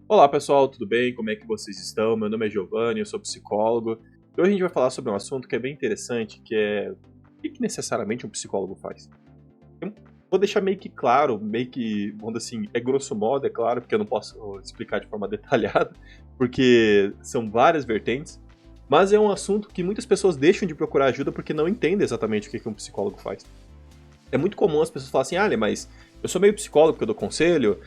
Olá pessoal, tudo bem? Como é que vocês estão? Meu nome é Giovanni, eu sou psicólogo. E hoje a gente vai falar sobre um assunto que é bem interessante, que é o que necessariamente um psicólogo faz. Eu vou deixar meio que claro, meio que, vamos dizer assim, é grosso modo, é claro, porque eu não posso explicar de forma detalhada, porque são várias vertentes, mas é um assunto que muitas pessoas deixam de procurar ajuda porque não entendem exatamente o que um psicólogo faz. É muito comum as pessoas falarem assim, mas eu sou meio psicólogo porque eu dou conselho,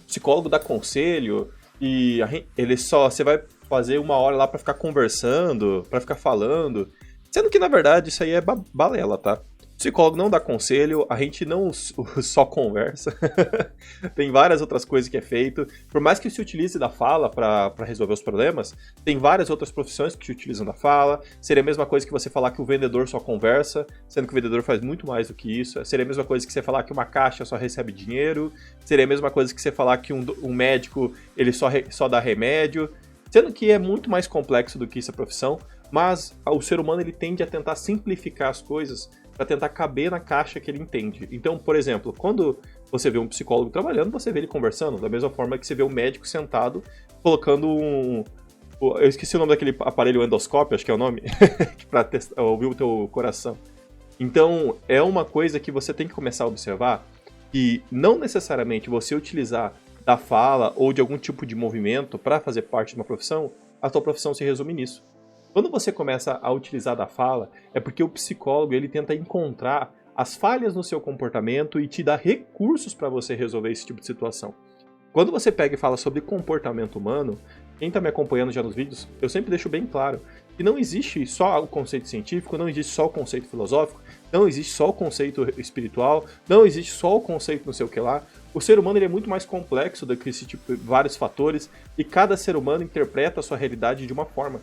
psicólogo dá conselho, e ele só, você vai fazer uma hora lá pra ficar conversando, pra ficar falando, sendo que na verdade isso aí é balela, tá? Psicólogo não dá conselho, a gente não só conversa, tem várias outras coisas que é feito. Por mais que se utilize da fala para resolver os problemas, tem várias outras profissões que se utilizam da fala. Seria a mesma coisa que você falar que o vendedor só conversa, sendo que o vendedor faz muito mais do que isso. Seria a mesma coisa que você falar que uma caixa só recebe dinheiro. Seria a mesma coisa que você falar que um médico ele só dá remédio. Sendo que é muito mais complexo do que isso a profissão, mas o ser humano ele tende a tentar simplificar as coisas para tentar caber na caixa que ele entende. Então, por exemplo, quando você vê um psicólogo trabalhando, você vê ele conversando, da mesma forma que você vê um médico sentado colocando eu esqueci o nome daquele aparelho endoscópio, acho que é o nome, para ouvir o teu coração. Então, é uma coisa que você tem que começar a observar, que não necessariamente você utilizar da fala ou de algum tipo de movimento para fazer parte de uma profissão, a tua profissão se resume nisso. Quando você começa a utilizar da fala, é porque o psicólogo ele tenta encontrar as falhas no seu comportamento e te dá recursos para você resolver esse tipo de situação. Quando você pega e fala sobre comportamento humano, quem está me acompanhando já nos vídeos, eu sempre deixo bem claro que não existe só o conceito científico, não existe só o conceito filosófico, não existe só o conceito espiritual, não existe só o conceito não sei o que lá. O ser humano ele é muito mais complexo do que esse tipo de vários fatores e cada ser humano interpreta a sua realidade de uma forma.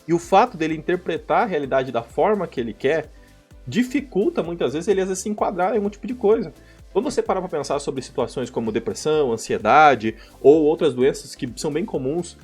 E o fato dele interpretar a realidade da forma que ele quer dificulta muitas vezes ele às vezes se enquadrar em algum tipo de coisa. Quando você parar para pensar sobre situações como depressão, ansiedade ou outras doenças que são bem comuns,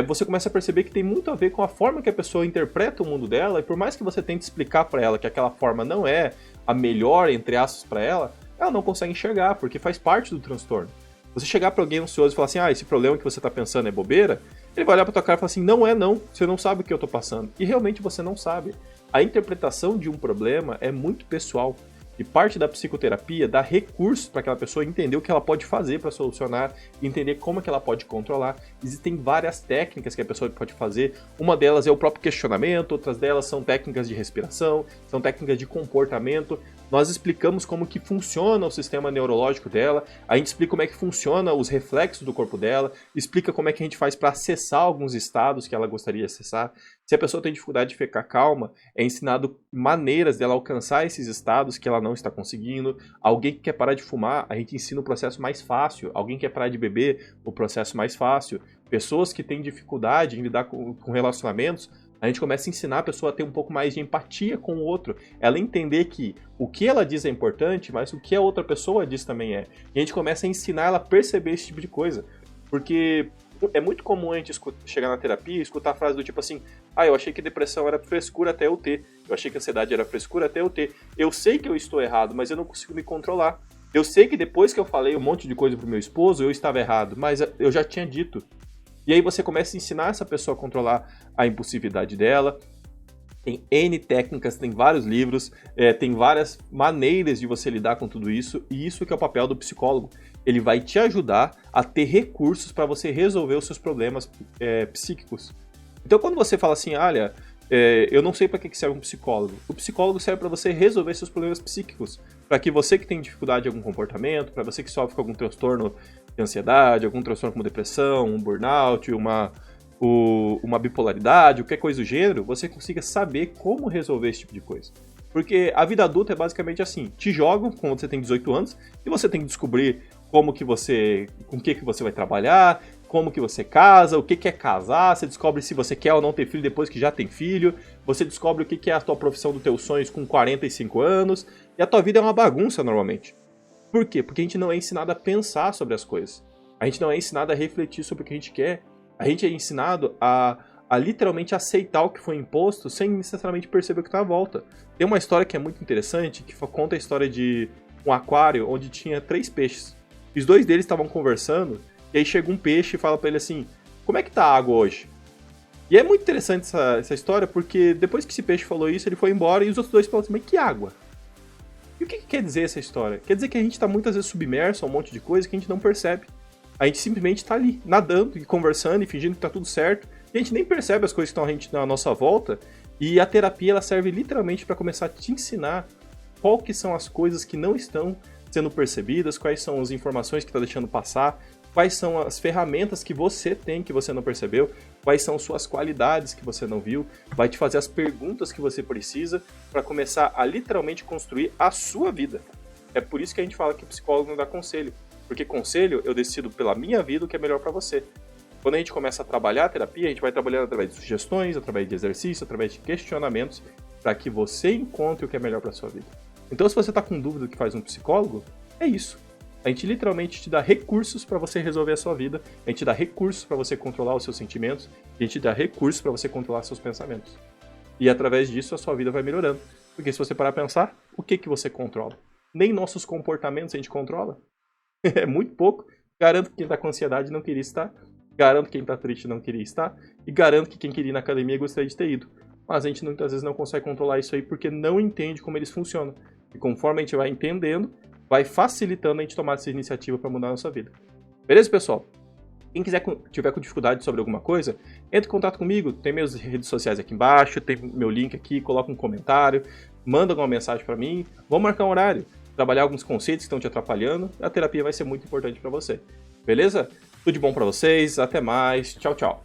você começa a perceber que tem muito a ver com a forma que a pessoa interpreta o mundo dela, e por mais que você tente explicar para ela que aquela forma não é a melhor, entre aspas, para ela não consegue enxergar, porque faz parte do transtorno. Você chegar para alguém ansioso e falar assim, esse problema que você está pensando é bobeira, ele vai olhar pra tua cara e falar assim, não é não, você não sabe o que eu tô passando. E realmente você não sabe. A interpretação de um problema é muito pessoal. E parte da psicoterapia dá recursos para aquela pessoa entender o que ela pode fazer para solucionar, entender como é que ela pode controlar. Existem várias técnicas que a pessoa pode fazer. Uma delas é o próprio questionamento, outras delas são técnicas de respiração, são técnicas de comportamento. Nós explicamos como que funciona o sistema neurológico dela, a gente explica como é que funciona os reflexos do corpo dela, explica como é que a gente faz para acessar alguns estados que ela gostaria de acessar. Se a pessoa tem dificuldade de ficar calma, é ensinado maneiras dela alcançar esses estados que ela não está conseguindo. Alguém que quer parar de fumar, a gente ensina o processo mais fácil. Alguém que quer parar de beber, o processo mais fácil. Pessoas que têm dificuldade em lidar com relacionamentos, a gente começa a ensinar a pessoa a ter um pouco mais de empatia com o outro. Ela entender que o que ela diz é importante, mas o que a outra pessoa diz também é. E a gente começa a ensinar ela a perceber esse tipo de coisa. Porque é muito comum a gente chegar na terapia e escutar a frase do tipo assim, eu achei que depressão era frescura até eu ter. Eu achei que ansiedade era frescura até eu ter. Eu sei que eu estou errado, mas eu não consigo me controlar. Eu sei que depois que eu falei um monte de coisa pro meu esposo, eu estava errado, mas eu já tinha dito. E aí você começa a ensinar essa pessoa a controlar a impulsividade dela. Tem N técnicas, tem vários livros, tem várias maneiras de você lidar com tudo isso, e isso que é o papel do psicólogo. Ele vai te ajudar a ter recursos para você resolver os seus problemas psíquicos. Então quando você fala assim, eu não sei para que serve um psicólogo. O psicólogo serve para você resolver seus problemas psíquicos. Para que você que tem dificuldade em algum comportamento, para você que sofre com algum transtorno de ansiedade, algum transtorno como depressão, um burnout, uma bipolaridade, qualquer coisa do gênero, você consiga saber como resolver esse tipo de coisa. Porque a vida adulta é basicamente assim, te jogam quando você tem 18 anos e você tem que descobrir com o que você vai trabalhar, como que você casa, o que é casar, você descobre se você quer ou não ter filho depois que já tem filho, você descobre o que é a tua profissão dos teus sonhos com 45 anos, e a tua vida é uma bagunça normalmente. Por quê? Porque a gente não é ensinado a pensar sobre as coisas. A gente não é ensinado a refletir sobre o que a gente quer. A gente é ensinado a literalmente aceitar o que foi imposto sem necessariamente perceber o que está à volta. Tem uma história que é muito interessante, que conta a história de um aquário onde tinha 3 peixes. Os 2 deles estavam conversando E aí chega um peixe e fala pra ele assim, como é que tá a água hoje? E é muito interessante essa história, porque depois que esse peixe falou isso, ele foi embora e os outros dois falaram assim, mas que água? E o que quer dizer essa história? Quer dizer que a gente tá muitas vezes submerso a um monte de coisa que a gente não percebe. A gente simplesmente tá ali, nadando e conversando e fingindo que tá tudo certo, e a gente nem percebe as coisas que estão à nossa volta, e a terapia ela serve literalmente para começar a te ensinar qual que são as coisas que não estão sendo percebidas, quais são as informações que está deixando passar, quais são as ferramentas que você tem que você não percebeu, quais são suas qualidades que você não viu, vai te fazer as perguntas que você precisa para começar a literalmente construir a sua vida. É por isso que a gente fala que o psicólogo não dá conselho, porque conselho eu decido pela minha vida o que é melhor para você. Quando a gente começa a trabalhar a terapia, a gente vai trabalhando através de sugestões, através de exercícios, através de questionamentos, para que você encontre o que é melhor para sua vida. Então, se você está com dúvida do que faz um psicólogo, é isso. A gente literalmente te dá recursos para você resolver a sua vida, a gente dá recursos para você controlar os seus sentimentos, a gente dá recursos para você controlar seus pensamentos. E através disso a sua vida vai melhorando. Porque se você parar para pensar, o que você controla? Nem nossos comportamentos a gente controla. É muito pouco. Garanto que quem está com ansiedade não queria estar, garanto que quem está triste não queria estar, e garanto que quem queria ir na academia gostaria de ter ido. Mas a gente muitas vezes não consegue controlar isso aí porque não entende como eles funcionam. E conforme a gente vai entendendo, vai facilitando a gente tomar essa iniciativa para mudar a nossa vida. Beleza, pessoal? Quem tiver com dificuldade sobre alguma coisa, entre em contato comigo. Tem minhas redes sociais aqui embaixo, tem meu link aqui, coloca um comentário, manda alguma mensagem para mim. Vamos marcar um horário, trabalhar alguns conceitos que estão te atrapalhando. A terapia vai ser muito importante para você. Beleza? Tudo de bom para vocês, até mais, tchau, tchau.